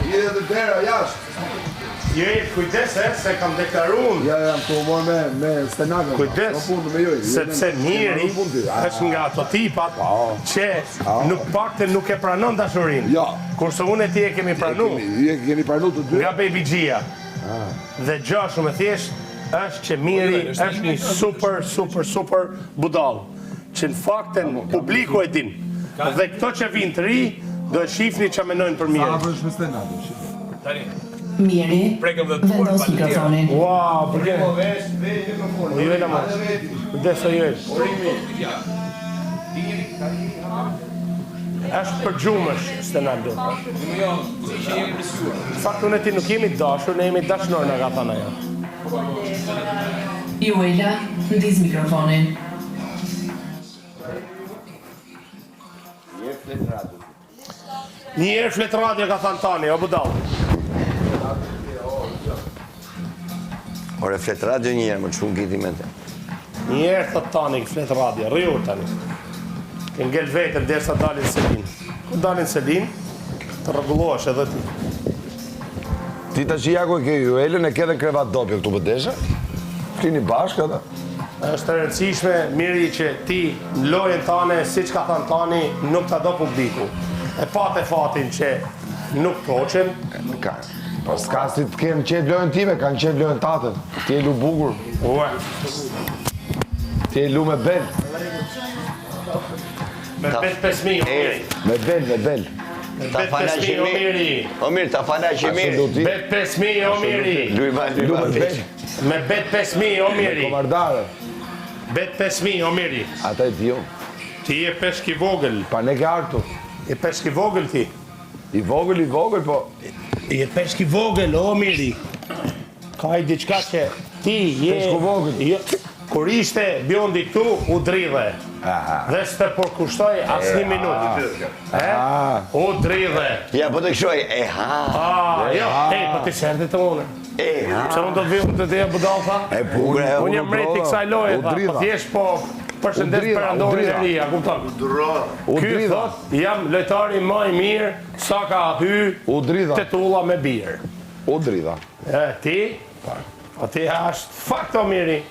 Je edhe dera jashtë. Je, kujdes se kam deklaruar. Ja, jam të umor me stenagën. Kujdes, sepse Miri është nga ato tipat që nuk pakte nuk e pranon dashurinë. Ja. Kurse unë e ti e kemi pranu. Je keni pranu të dy? Nga Baby Gia. Dhe gjë shumë e thjesht është që Miri është një super budall. Që në fakten publiku e din. Dhe këto që vinë të ri, do e shifni që menojnë për Miri. Sa vërsh me stenagën. Tani. Miri, vendos mikrofonin. Wow, përke? U ju e në mas. Kujdes o ju e. Është për gjumësh, Stenaldo. Fakt, unë e ti nuk jemi dashur, ne jemi dashnor nga ka thana ja. Juela, ndiz mikrofonin. Një herë flet radio ka thënë tani, o budall. Ore, flet radio një herë, më që unë kiti me te. Një herë thot tani, flet radio, rriu tani. Ke ngel vetën derisa dalin Selin. Ku dalin Selin, të rregullohesh edhe ti. Ti ta që jako e ke Juelën e ke dhe krevat dopje këtu për desha? Klini bashkë ata? Është e rëndësishme, Miri, që ti në lojën tane, si që ka thënë tani, nuk ta do publiku. E patë fatin që nuk proqen. Po s'ka si të kemë qetë lojën time, kanë qetë lojën tatën. Ti e lu bukur. Ue. Ti e lu me bel. Me bet 5.000, o Miri. Me bel. Ta Bet fala 5.000, që o mirë. Miri. O mirë, ta fala që mirë. Bet 5.000, o Miri. Lujma veç. Me bet 5.000, o Miri. Komardare. Bet 5.000, o Miri. Ata e dion. Ti je peshk i vogël. Pa ne ke artu. Je peshk i vogël ti. I vogël, po. Je peshk i vogël, o Miri. Ka i diçka që ti je... Peshku vogël. Kur ishte bjondi këtu, u dridhe. Dhe s'te përkushtoj as një minutë. U dridhe. Ja, po të këshoj, e ha. Jo, po ti sërdi të une. Që unë do të vijmë të teja budal, tha? E bukur, e Unë jam mreti kësaj loje, tha. Po thjesht po përshëndes për andorin e ria, kupton? Ky thot, jam lojtari më i mirë sa ka hy tetulla me birë. U dridha. Ti? Po ti ashtë fakt o Miri.